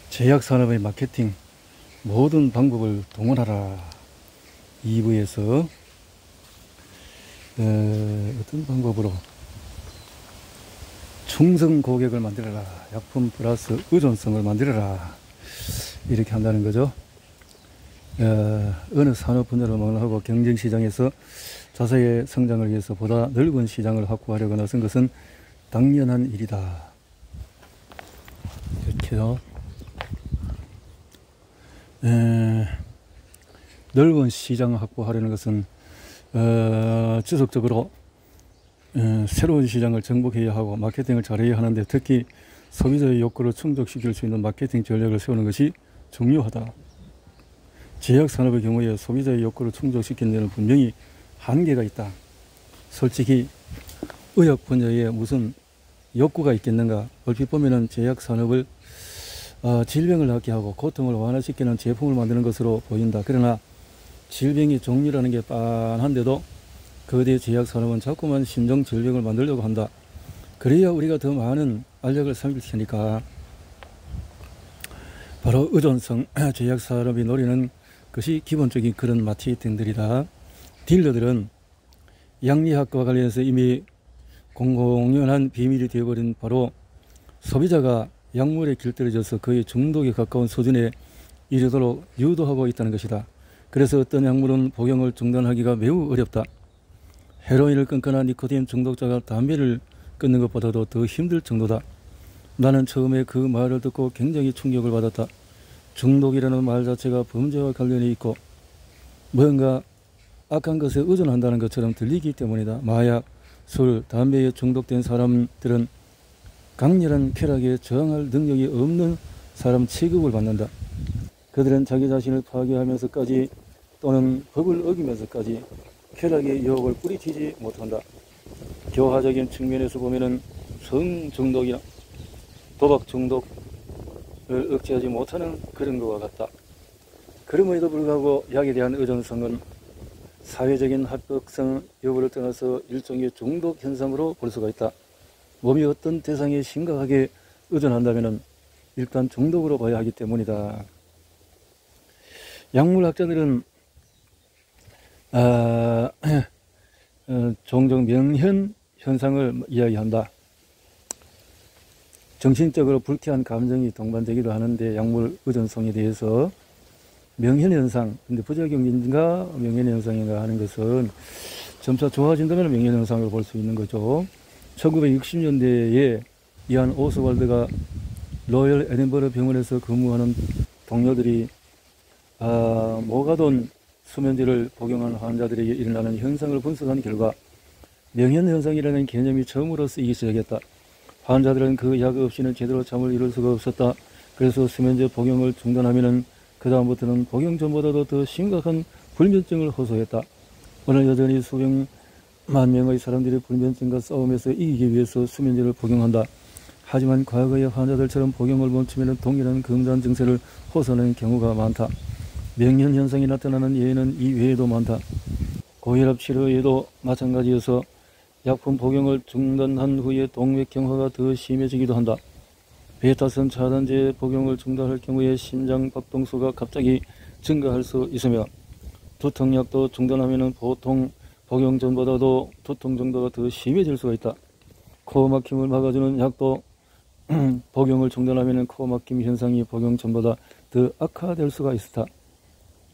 제약산업의 마케팅 모든 방법을 동원하라. 2부에서 어떤 방법으로 충성 고객을 만들어라. 약품 플러스 의존성을 만들어라. 이렇게 한다는 거죠. 어느 산업 분야를 막론하고 경쟁시장에서 자사의 성장을 위해서 보다 넓은 시장을 확보하려고 나선 것은 당연한 일이다. 이렇게요. 넓은 시장을 확보하려는 것은 지속적으로 새로운 시장을 정복해야 하고 마케팅을 잘해야 하는데, 특히 소비자의 욕구를 충족시킬 수 있는 마케팅 전략을 세우는 것이 중요하다. 제약산업의 경우에 소비자의 욕구를 충족시키는 데는 분명히 한계가 있다. 솔직히 의약 분야에 무슨 욕구가 있겠는가. 얼핏 보면은 제약산업을 질병을 낫게 하고 고통을 완화시키는 제품을 만드는 것으로 보인다. 그러나 질병의 종류라는 게 빤한데도 거대 제약산업은 자꾸만 신종 질병을 만들려고 한다. 그래야 우리가 더 많은 알력을 삼킬 테니까. 바로 의존성, 제약산업이 노리는 것이 기본적인 그런 마케팅들이다. 딜러들은 양리학과 관련해서 이미 공공연한 비밀이 되어버린 바로 소비자가 약물에 길들여져서 거의 중독에 가까운 수준에 이르도록 유도하고 있다는 것이다. 그래서 어떤 약물은 복용을 중단하기가 매우 어렵다. 헤로인을 끊거나 니코틴 중독자가 담배를 끊는 것보다도 더 힘들 정도다. 나는 처음에 그 말을 듣고 굉장히 충격을 받았다. 중독이라는 말 자체가 범죄와 관련이 있고 뭔가 악한 것에 의존한다는 것처럼 들리기 때문이다. 마약, 술, 담배에 중독된 사람들은 강렬한 쾌락에 저항할 능력이 없는 사람 취급을 받는다. 그들은 자기 자신을 파괴하면서까지 또는 법을 어기면서까지 쾌락의 유혹을 뿌리치지 못한다. 교화적인 측면에서 보면은 성중독이나 도박 중독을 억제하지 못하는 그런 것과 같다. 그럼에도 불구하고 약에 대한 의존성은 사회적인 합법성 여부를 떠나서 일종의 중독 현상으로 볼 수가 있다. 몸이 어떤 대상에 심각하게 의존한다면 일단 중독으로 봐야 하기 때문이다. 약물학자들은 종종 명현 현상을 이야기한다. 정신적으로 불쾌한 감정이 동반되기도 하는데 약물 의존성에 대해서 명현현상, 근데 부작용인가 명현현상인가 하는 것은 점차 좋아진다면 명현현상으로 볼 수 있는 거죠. 1960년대에 이안 오스왈드가 로열 에든버러 병원에서 근무하는 동료들이 모가돈 수면제를 복용한 환자들에게 일어나는 현상을 분석한 결과 명현현상이라는 개념이 처음으로 쓰이기 시작했다. 환자들은 그 약 없이는 제대로 잠을 이룰 수가 없었다. 그래서 수면제 복용을 중단하면은 그 다음부터는 복용 전보다도 더 심각한 불면증을 호소했다. 오늘 여전히 수백만 명의 사람들이 불면증과 싸움에서 이기기 위해서 수면제를 복용한다. 하지만 과거의 환자들처럼 복용을 멈추면 동일한 금단 증세를 호소하는 경우가 많다. 명현현상이 나타나는 예는 이 외에도 많다. 고혈압 치료에도 마찬가지여서 약품 복용을 중단한 후에 동맥경화가 더 심해지기도 한다. 베타선 차단제 복용을 중단할 경우에 심장 박동수가 갑자기 증가할 수 있으며 두통약도 중단하면 보통 복용 전보다도 두통 정도가 더 심해질 수가 있다. 코 막힘을 막아주는 약도 복용을 중단하면 코 막힘 현상이 복용 전보다 더 악화될 수가 있다.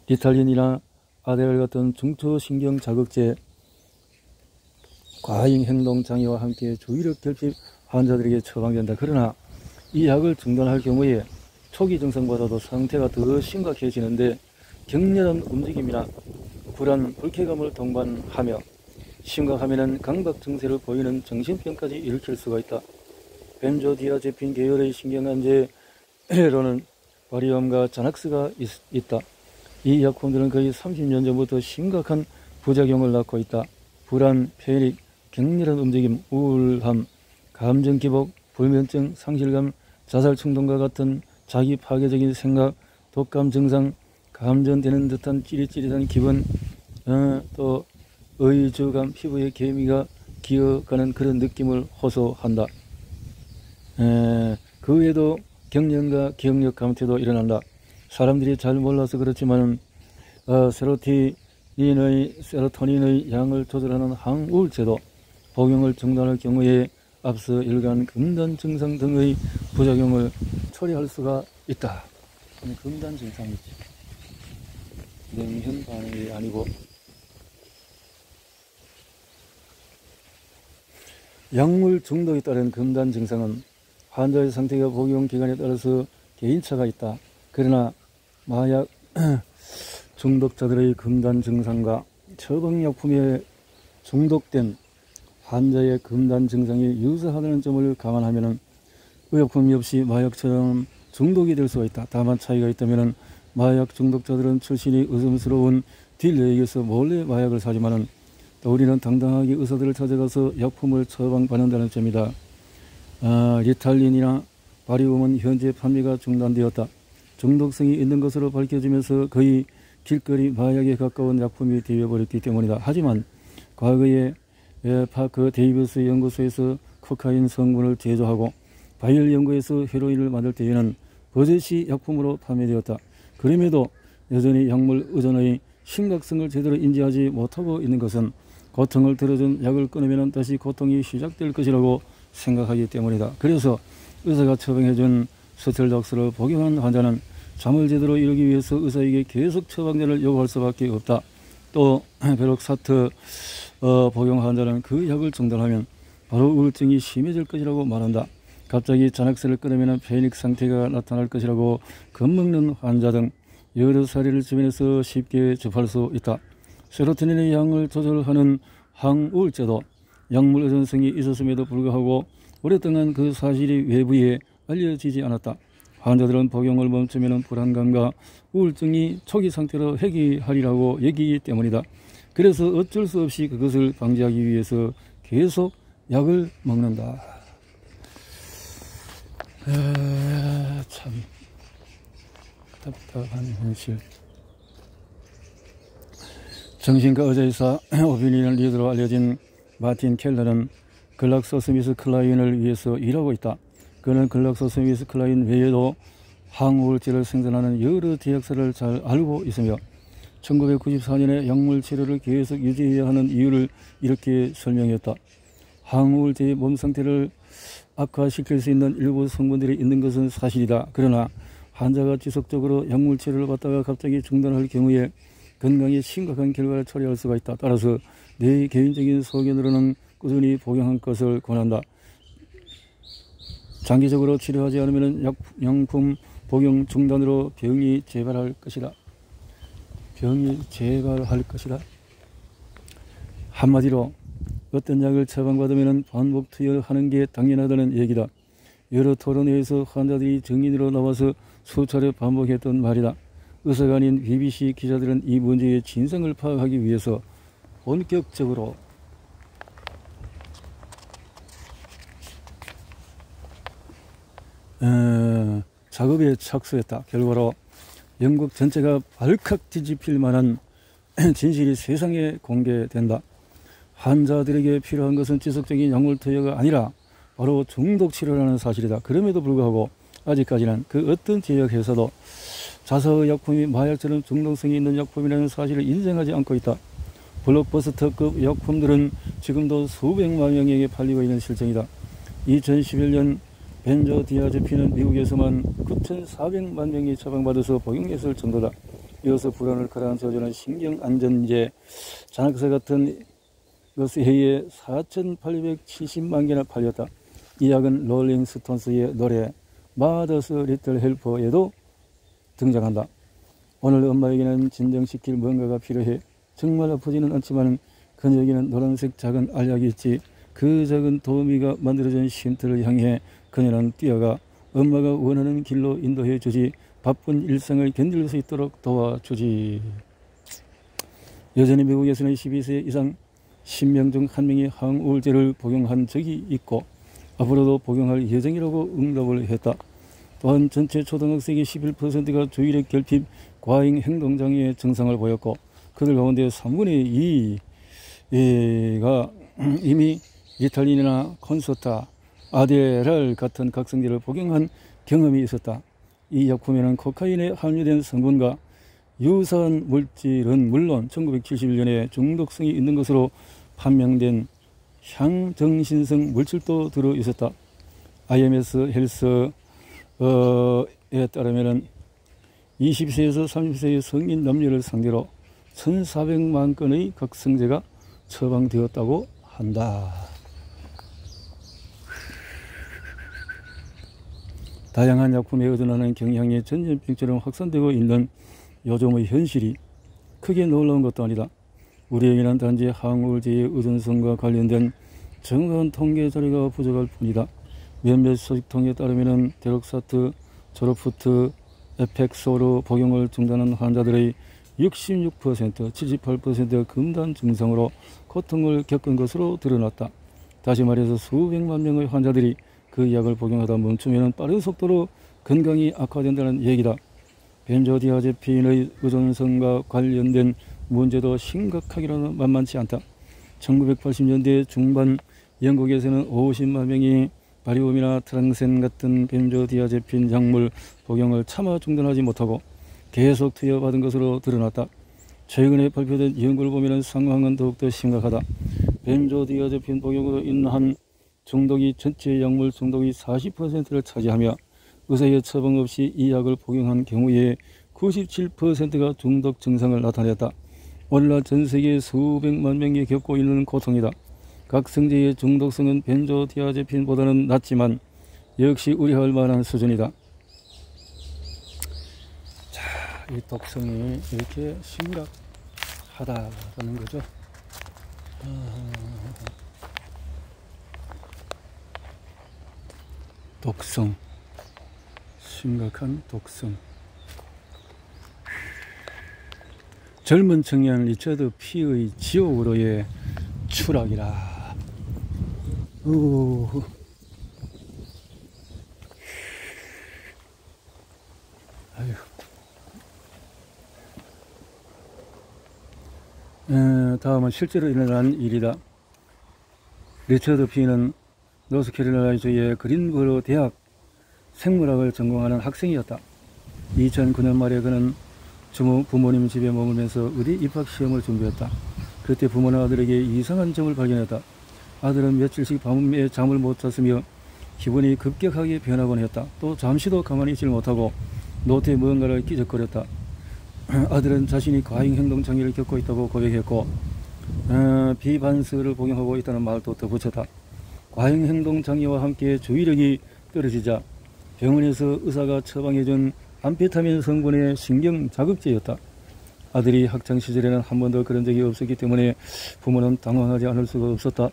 리탈린이나 아데랄 같은 중추신경 자극제, 과잉 행동 장애와 함께 주의력 결핍 환자들에게 처방된다. 그러나 이 약을 중단할 경우에 초기 증상보다도 상태가 더 심각해지는데 격렬한 움직임이나 불안, 불쾌감을 동반하며 심각하면 강박 증세를 보이는 정신병까지 일으킬 수가 있다. 벤조디아제핀 계열의 신경안제로는 바리움과 자낙스가 있다. 이 약품들은 거의 30년 전부터 심각한 부작용을 낳고 있다. 불안, 패닉, 격렬한 움직임, 우울함, 감정 기복, 불면증, 상실감, 자살 충동과 같은 자기 파괴적인 생각, 독감 증상, 감전되는 듯한 찌릿찌릿한 기분, 또 의주감, 피부에 개미가 기어가는 그런 느낌을 호소한다. 그 외에도 경련과 기억력 감퇴도 일어난다. 사람들이 잘 몰라서 그렇지만은 세로토닌의 양을 조절하는 항우울제도 복용을 중단할 경우에 앞서 일간 금단 증상 등의 부작용을 초래할 수가 있다. 금단 증상이지. 냉현 반응이 아니고. 약물 중독에 따른 금단 증상은 환자의 상태가 복용 기간에 따라서 개인차가 있다. 그러나 마약 중독자들의 금단 증상과 처방약품에 중독된 환자의 금단 증상이 유사하다는 점을 감안하면 의약품이 없이 마약처럼 중독이 될 수가 있다. 다만 차이가 있다면 마약 중독자들은 출신이 의심스러운 딜러에게서 몰래 마약을 사지만은 또 우리는 당당하게 의사들을 찾아가서 약품을 처방받는다는 점이다. 리탈린이나 바리움은 현재 판매가 중단되었다. 중독성이 있는 것으로 밝혀지면서 거의 길거리 마약에 가까운 약품이 되어버렸기 때문이다. 하지만 과거에 파크 데이비스 연구소에서 코카인 성분을 제조하고 바이오 연구에서 헤로인을 만들 때에는 버젓이 약품으로 판매되었다. 그럼에도 여전히 약물 의존의 심각성을 제대로 인지하지 못하고 있는 것은 고통을 들어준 약을 끊으면 다시 고통이 시작될 것이라고 생각하기 때문이다. 그래서 의사가 처방해준 스텔락스를 복용한 환자는 잠을 제대로 이루기 위해서 의사에게 계속 처방전을 요구할 수밖에 없다. 또 베록사트 복용 환자는 그 약을 중단하면 바로 우울증이 심해질 것이라고 말한다. 갑자기 잔악세를 끊으면 패닉 상태가 나타날 것이라고 겁먹는 환자 등 여러 사례를 주변에서 쉽게 접할 수 있다. 세로토닌의 양을 조절하는 항우울제도 약물 의존성이 있었음에도 불구하고 오랫동안 그 사실이 외부에 알려지지 않았다. 환자들은 복용을 멈추면 불안감과 우울증이 초기 상태로 회귀하리라고 여기기 때문이다. 그래서 어쩔 수 없이 그것을 방지하기 위해서 계속 약을 먹는다. 참 답답한 현실. 정신과 의사이사 오피니언 리더로 알려진 마틴 켈러는 글락소스미스클라인을 위해서 일하고 있다. 그는 글락소스미스클라인 외에도 항우울제를 생산하는 여러 제약사를 잘 알고 있으며 1994년에 약물 치료를 계속 유지해야 하는 이유를 이렇게 설명했다. 항우울제의 몸 상태를 악화시킬 수 있는 일부 성분들이 있는 것은 사실이다. 그러나 환자가 지속적으로 약물 치료를 받다가 갑자기 중단할 경우에 건강에 심각한 결과를 초래할 수가 있다. 따라서 내 개인적인 소견으로는 꾸준히 복용한 것을 권한다. 장기적으로 치료하지 않으면 약품 복용 중단으로 병이 재발할 것이다. 한마디로 어떤 약을 처방받으면 반복 투여하는 게 당연하다는 얘기다. 여러 토론회에서 환자들이 증인으로 나와서 수차례 반복했던 말이다. 의사가 아닌 BBC 기자들은 이 문제의 진상을 파악하기 위해서 본격적으로 작업에 착수했다. 결과로 영국 전체가 발칵 뒤집힐 만한 진실이 세상에 공개된다. 환자들에게 필요한 것은 지속적인 약물 투여가 아니라 바로 중독 치료라는 사실이다. 그럼에도 불구하고 아직까지는 그 어떤 제약회사도 자사의 약품이 마약처럼 중독성이 있는 약품이라는 사실을 인정하지 않고 있다. 블록버스터급 약품들은 지금도 수백만 명에게 팔리고 있는 실정이다. 2011년 벤조디아제핀은 미국에서만 9,400만 명이 처방받아서 복용했을 정도다. 이어서 불안을 가라앉혀주는 신경안전제, 잔악세 같은 것에 의해 4,870만 개나 팔렸다. 이 약은 롤링스톤스의 노래 마더스 리틀 헬퍼에도 등장한다. 오늘 엄마에게는 진정시킬 뭔가가 필요해. 정말 아프지는 않지만 그녀에게는 노란색 작은 알약이 있지. 그 작은 도우미가 만들어준 쉼터를 향해 그녀는 뛰어가 엄마가 원하는 길로 인도해 주지. 바쁜 일상을 견딜 수 있도록 도와주지. 여전히 미국에서는 12세 이상 10명 중 1명이 항우울제를 복용한 적이 있고 앞으로도 복용할 예정이라고 응답을 했다. 또한 전체 초등학생의 11%가 주의력 결핍, 과잉 행동장애 증상을 보였고 그들 가운데 3분의 2가 이미 리탈린이나 콘서타, 아데랄 같은 각성제를 복용한 경험이 있었다. 이 약품에는 코카인에 함유된 성분과 유사한 물질은 물론 1971년에 중독성이 있는 것으로 판명된 향정신성 물질도 들어 있었다. IMS 헬스에 따르면 20세에서 30세의 성인 남녀를 상대로 1,400만 건의 각성제가 처방되었다고 한다. 다양한 약품에 의존하는 경향이 전염병처럼 확산되고 있는 요즘의 현실이 크게 놀라운 것도 아니다. 우리에게는 단지 항우울제의 의존성과 관련된 정확한 통계 자료가 부족할 뿐이다. 몇몇 소식통에 따르면 데록사트, 조로프트, 에펙소르 복용을 중단한 환자들의 66%, 78%가 금단 증상으로 고통을 겪은 것으로 드러났다. 다시 말해서 수백만 명의 환자들이 그 약을 복용하다 멈추면 빠른 속도로 건강이 악화된다는 얘기다. 벤조디아제핀의 의존성과 관련된 문제도 심각하기로는 만만치 않다. 1980년대 중반 영국에서는 50만 명이 바리움이나 트랑센 같은 벤조디아제핀 약물 복용을 차마 중단하지 못하고 계속 투여받은 것으로 드러났다. 최근에 발표된 연구를 보면 상황은 더욱더 심각하다. 벤조디아제핀 복용으로 인한 중독이 전체 약물 중독의 40%를 차지하며 의사의 처방 없이 이 약을 복용한 경우에 97%가 중독 증상을 나타냈다. 오늘날 전 세계 수백만 명이 겪고 있는 고통이다. 각성제의 중독성은 벤조디아제핀보다는 낮지만 역시 우려할 만한 수준이다. 자, 이 독성이 이렇게 심각하다라는 거죠. 독성, 심각한 독성. 젊은 청년 리처드 피의 지옥으로의 추락이라. 다음은 실제로 일어난 일이다. 리처드 피는 노스캐롤라이나주의 그린브로 대학 생물학을 전공하는 학생이었다. 2009년 말에 그는 부모님 집에 머물면서 의대 입학 시험을 준비했다. 그때 부모는 아들에게 이상한 점을 발견했다. 아들은 며칠씩 밤에 잠을 못 잤으며 기분이 급격하게 변하곤 했다. 또 잠시도 가만히 있지 못하고 노트에 무언가를 끼적거렸다. 아들은 자신이 과잉행동 장애를 겪고 있다고 고백했고 비반스를 복용하고 있다는 말도 덧붙였다. 과잉행동 장애와 함께 주의력이 떨어지자 병원에서 의사가 처방해준 암페타민 성분의 신경 자극제였다. 아들이 학창시절에는 한 번도 그런 적이 없었기 때문에 부모는 당황하지 않을 수가 없었다.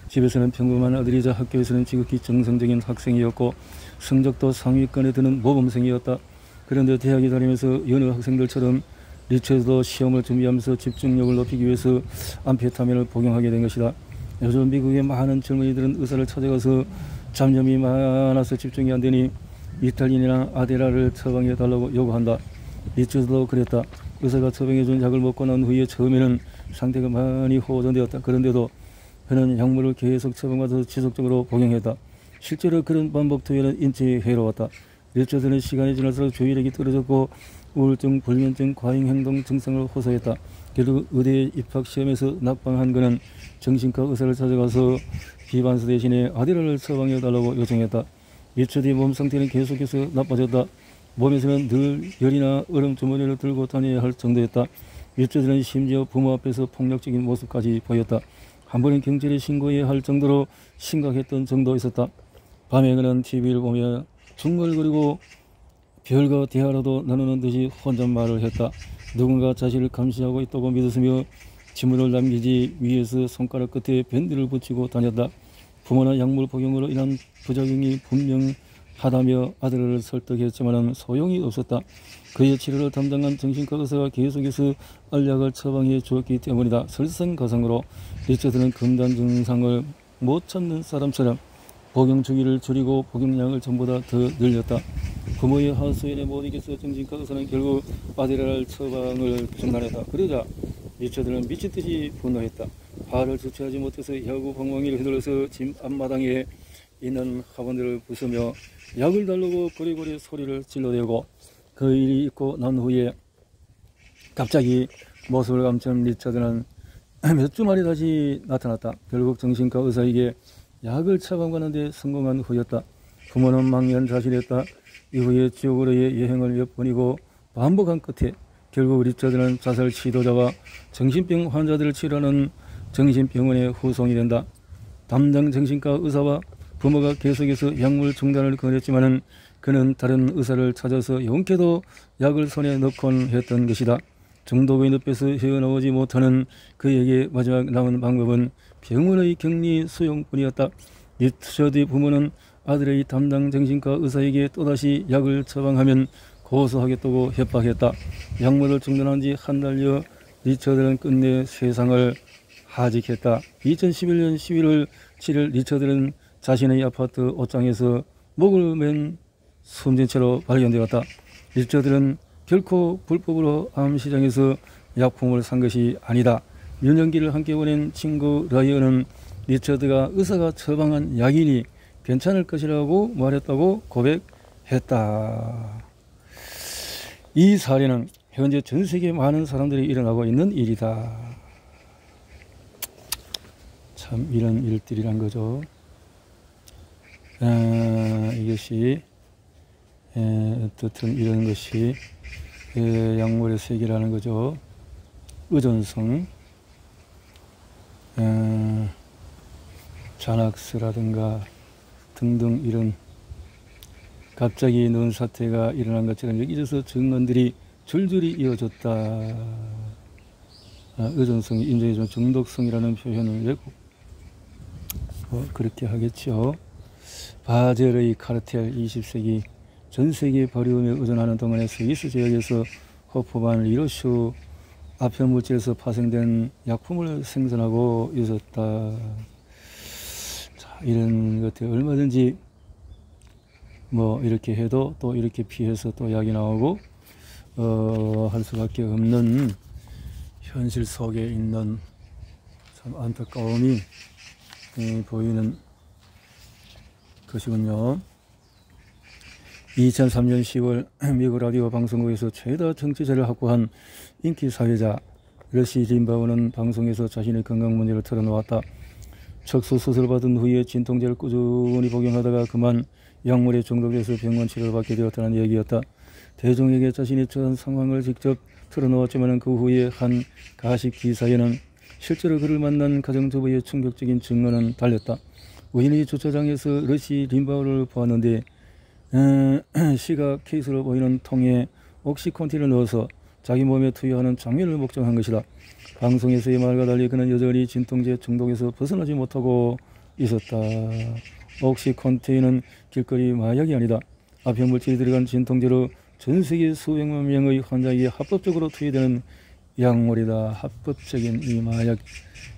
집에서는 평범한 아들이자 학교에서는 지극히 정상적인 학생이었고 성적도 상위권에 드는 모범생이었다. 그런데 대학에 다니면서 여느 학생들처럼 리처드도 시험을 준비하면서 집중력을 높이기 위해서 암페타민을 복용하게 된 것이다. 요즘 미국의 많은 젊은이들은 의사를 찾아가서 잡념이 많아서 집중이 안 되니 이탈린이나 아데라를 처방해달라고 요구한다. 리처드도 그랬다. 의사가 처방해준 약을 먹고 난 후에 처음에는 상태가 많이 호전되었다. 그런데도 그는 약물을 계속 처방받아서 지속적으로 복용했다. 실제로 그런 반복 투여는 인체에 해로웠다. 리처드는 시간이 지날수록 주의력이 떨어졌고 우울증, 불면증, 과잉행동 증상을 호소했다. 결국 의대 입학시험에서 낙방한 그는 정신과 의사를 찾아가서 비반스 대신에 아데라를 처방해달라고 요청했다. 리처드의 몸 상태는 계속해서 나빠졌다. 몸에서는 늘 열이나 얼음 주머니를 들고 다녀야 할 정도였다. 리처드는 심지어 부모 앞에서 폭력적인 모습까지 보였다. 한 번은 경찰에 신고해야 할 정도로 심각했던 정도 있었다. 밤에 그는 TV를 보며 중얼거리고 별과 대화라도 나누는 듯이 혼잣말을 했다. 누군가 자신을 감시하고 있다고 믿었으며 지문을 남기지 위에서 손가락 끝에 밴드를 붙이고 다녔다. 부모는 약물 복용으로 인한 부작용이 분명하다며 아들을 설득했지만 소용이 없었다. 그의 치료를 담당한 정신과 의사가 계속해서 알약을 처방해 주었기 때문이다. 설상가상으로 리처드는 금단 증상을 못 참는 사람처럼 복용 주기를 줄이고 복용량을 전보다 더 늘렸다. 부모의 하소연에 못 이겨서 정신과 의사는 결국 아데라를 처방을 중단했다. 그러자 리처드는 미친듯이 분노했다. 발을 주체하지 못해서 야구 방망이를 휘둘러서 집 앞마당에 있는 화분들을 부수며 약을 달라고 고리고리 소리를 질러대고 그 일이 있고 난 후에 갑자기 모습을 감춘 리처드는 몇 주 만에 다시 나타났다. 결국 정신과 의사에게 약을 처방하는데 성공한 후였다. 부모는 망연자실했다. 이후에 지옥으로의 여행을 몇 번이고 반복한 끝에 결국 리처드는 자살 시도자와 정신병 환자들을 치료하는 정신병원에 후송이 된다. 담당 정신과 의사와 부모가 계속해서 약물 중단을 권했지만은 그는 다른 의사를 찾아서 용케도 약을 손에 넣곤 했던 것이다. 중독의 늪에서 헤어나오지 못하는 그에게 마지막 남은 방법은 병원의 격리 수용뿐이었다. 리처드의 부모는 아들의 담당 정신과 의사에게 또다시 약을 처방하면 고소하겠다고 협박했다. 약물을 중단한 지 한 달여 리처드는 끝내 세상을 하직했다. 2011년 11월 7일 리처드는 자신의 아파트 옷장에서 목을 맨 숨진 채로 발견되었다. 리처드는 결코 불법으로 암시장에서 약품을 산 것이 아니다. 유년기를 함께 보낸 친구 라이언은 리처드가 의사가 처방한 약이니 괜찮을 것이라고 말했다고 고백했다. 이 사례는 현재 전 세계 많은 사람들이 일어나고 있는 일이다. 참 이런 일들이란 거죠. 이것이 어떻든 이런 것이 약물의 세계라는 거죠. 의존성, 잔악스라든가 등등 이런 갑자기 는 사태가 일어난 것처럼 여기저기서 증언들이 줄줄이 이어졌다. 의존성이 인정해 준 중독성이라는 표현을 내고 그렇게 하겠죠. 바젤의 카르텔 20세기 전 세계 버리움에 의존하는 동안에 스위스 지역에서 호프반 리로슈 아편 물질에서 파생된 약품을 생산하고 있었다. 자, 이런 것들 얼마든지 뭐 이렇게 해도 또 이렇게 피해서 또 약이 나오고 할 수밖에 없는 현실 속에 있는 참 안타까움이 보이는 것이군요. 2003년 10월 미국 라디오 방송국에서 최다 청취자를 확보한 인기 사회자 러시 림바우는 방송에서 자신의 건강 문제를 털어놓았다. 척수 수술을 받은 후에 진통제를 꾸준히 복용하다가 그만 약물에 중독돼서 병원 치료를 받게 되었다는 얘기였다. 대중에게 자신이 처한 상황을 직접 털어놓았지만 그 후에 한 가십 기사에는 실제로 그를 만난 가정주부의 충격적인 증언은 달렸다. 우연히 주차장에서 러시 림바우를 보았는데 시각 케이스로 보이는 통에 옥시콘틴을 넣어서 자기 몸에 투여하는 장면을 목격한 것이다. 방송에서의 말과 달리 그는 여전히 진통제 중독에서 벗어나지 못하고 있었다. 옥시콘틴은 길거리 마약이 아니다. 합성물질이 들어간 진통제로 전 세계 수백만 명의 환자에게 합법적으로 투여되는 약물이다. 합법적인 이 마약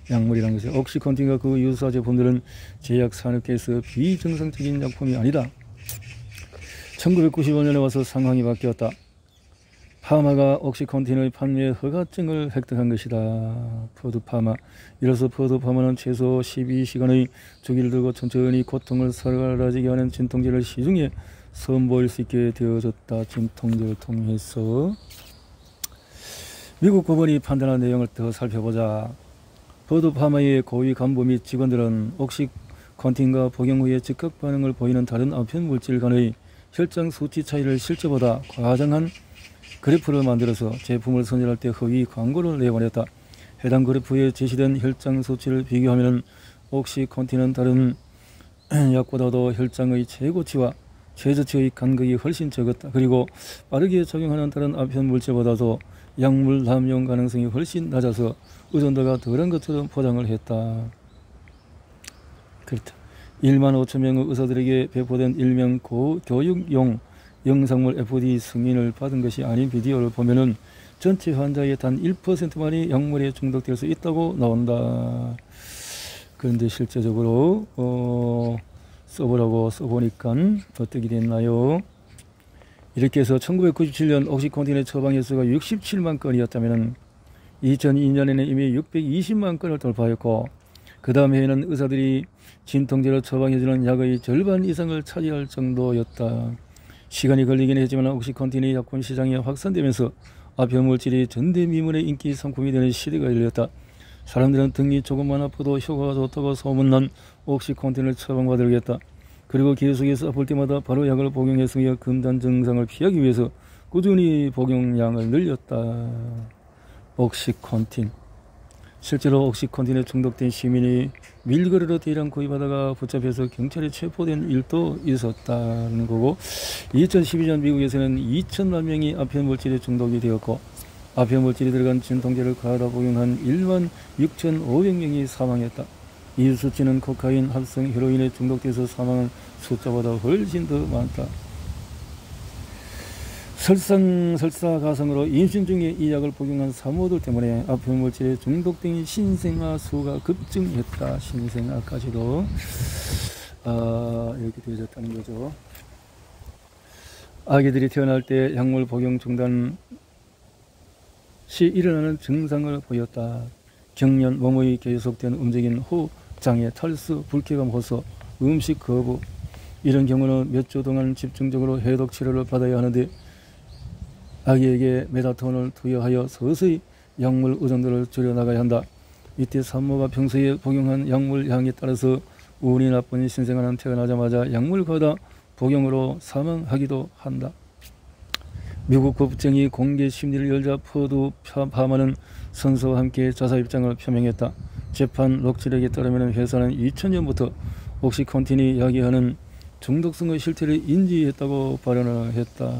약물이라는 것이 옥시콘틴과 그 유사 제품들은 제약산업계에서 비정상적인 약품이 아니다. 1995년에 와서 상황이 바뀌었다. 파마가 옥시콘틴의 판매 허가증을 획득한 것이다. 포드파마. 이로써 포드파마는 최소 12시간의 주기를 들고 천천히 고통을 사라지게 하는 진통제를 시중에 선보일 수 있게 되어졌다. 진통제를 통해서. 미국 법원이 판단한 내용을 더 살펴보자. 포드파마의 고위 간부 및 직원들은 옥시콘틴과 복용 후에 즉각 반응을 보이는 다른 아편 물질 간의 혈장 수치 차이를 실제보다 과장한 그래프를 만들어서 제품을 선전할 때 허위 광고를 내보냈다. 해당 그래프에 제시된 혈장 수치를 비교하면 옥시콘틴은 다른 약보다도 혈장의 최고치와 최저치의 간극이 훨씬 적었다. 그리고 빠르게 작용하는 다른 아편 물질보다도 약물 남용 가능성이 훨씬 낮아서 의존도가 덜한 것처럼 포장을 했다. 그렇다. 1만 5천 명의 의사들에게 배포된 일명 교육용 영상물 FDA 승인을 받은 것이 아닌 비디오를 보면은 전체 환자의 단 1%만이 약물에 중독될 수 있다고 나온다. 그런데 실제적으로 써보라고 써보니까 어떻게 됐나요? 이렇게 해서 1997년 옥시콘틴의 처방 횟수가 67만 건이었다면 2002년에는 이미 620만 건을 돌파했고 그 다음 해에는 의사들이 진통제로 처방해주는 약의 절반 이상을 차지할 정도였다. 시간이 걸리긴 했지만 옥시컨틴이 약품 시장에 확산되면서 앞염물질이 전대미문의 인기 상품이 되는 시대가 열렸다. 사람들은 등이 조금만 아파도 효과가 좋다고 소문난 옥시컨틴을 처방받으려겠다. 그리고 계속해서 아플 때마다 바로 약을 복용했으며 금단 증상을 피하기 위해서 꾸준히 복용량을 늘렸다. 옥시컨틴. 실제로 옥시컨틴에 중독된 시민이 밀거리로 대량 구입하다가 붙잡혀서 경찰에 체포된 일도 있었다는 거고, 2012년 미국에서는 2천만 명이 아편물질에 중독이 되었고, 아편물질이 들어간 진통제를 과다 복용한 1만 6,500명이 사망했다. 이 수치는 코카인, 합성 헤로인에 중독돼서 사망한 숫자보다 훨씬 더 많다. 설상설사가성으로 임신 중에 이 약을 복용한 산모들 때문에 아편물질에 중독된 신생아 수가 급증했다. 신생아까지도 이렇게 되어졌다는 거죠. 아기들이 태어날 때 약물 복용 중단 시 일어나는 증상을 보였다. 경련, 몸의 계속된 움직임, 호흡장애, 탈수, 불쾌감 호소, 음식 거부. 이런 경우는 몇 주 동안 집중적으로 해독 치료를 받아야 하는데 아기에게 메다톤을 투여하여 서서히 약물 의존도를 줄여나가야 한다. 이때 산모가 평소에 복용한 약물 양에 따라서 운이 나쁜 신생아는 태어나자마자 약물 과다 복용으로 사망하기도 한다. 미국 법정이 공개 심리를 열자 퍼두 파마는 선수와 함께 자사 입장을 표명했다. 재판 녹취록에 따르면 회사는 2000년부터 옥시컨틴이 야기하는 중독성의 실태를 인지했다고 발언을 했다.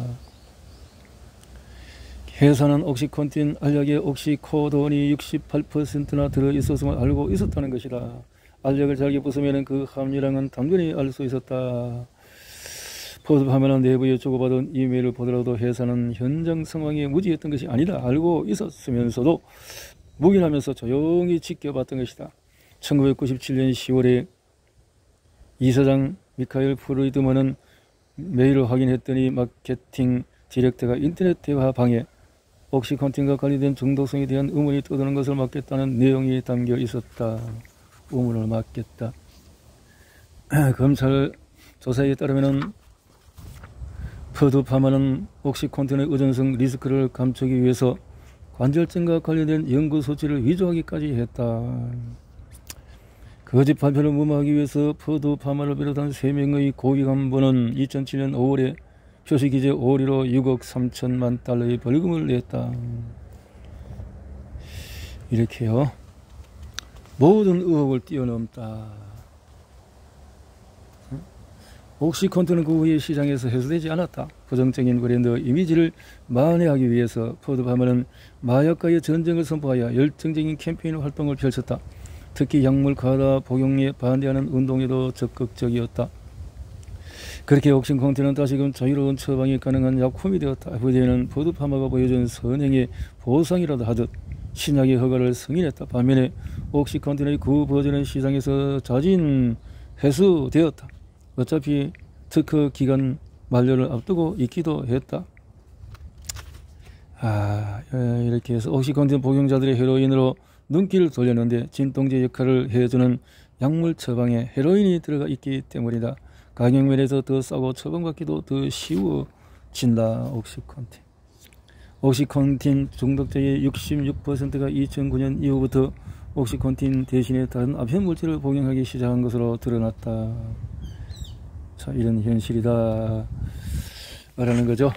회사는 옥시컨틴 알약에 옥시코돈이 68%나 들어있었음을 알고 있었다는 것이다. 알약을 잘게 부수면 그 함유량은 당연히 알 수 있었다. 포섭하면 내부에 주고받은 이메일을 보더라도 회사는 현장 상황에 무지했던 것이 아니다. 알고 있었으면서도 묵인하면서 조용히 지켜봤던 것이다. 1997년 10월에 이사장 미카엘 프로이드먼은 메일을 확인했더니 마케팅 디렉터가 인터넷 대화방에 옥시컨틴과 관련된 중독성에 대한 의문이 떠드는 것을 막겠다는 내용이 담겨 있었다. 의문을 막겠다. 검찰 조사에 따르면 퍼두파마는 옥시컨틴의 의존성 리스크를 감추기 위해서 관절증과 관련된 연구소지를 위조하기까지 했다. 거짓 발표를 무마하기 위해서 퍼두파마를 비롯한 3명의 고위 간부는 2007년 5월에 표시기재 오리로 6억 3천만 달러의 벌금을 냈다. 이렇게요. 모든 의혹을 뛰어넘다. 옥시컨틴은 그 후에 시장에서 회수되지 않았다. 부정적인 브랜드 이미지를 만회하기 위해서 퍼두파마는 마약과의 전쟁을 선포하여 열정적인 캠페인 활동을 펼쳤다. 특히 약물 과다 복용에 반대하는 운동에도 적극적이었다. 그렇게 옥시컨틴은 다시금 자유로운 처방이 가능한 약품이 되었다. 후대에는 퍼두파마가 보여준 선행의 보상이라도 하듯 신약의 허가를 승인했다. 반면에 옥시컨틴의 그 버전은 시장에서 자진 회수되었다. 어차피 특허 기간 만료를 앞두고 있기도 했다. 이렇게 해서 옥시컨틴 복용자들의 헤로인으로 눈길을 돌렸는데 진통제 역할을 해주는 약물 처방에 헤로인이 들어가 있기 때문이다. 가격면에서 더 싸고 처방받기도 더 쉬워진다. 옥시컨틴. 옥시컨틴 중독자의 66%가 2009년 이후부터 옥시컨틴 대신에 다른 아편물질을 복용하기 시작한 것으로 드러났다. 자, 이런 현실이다 라는 거죠.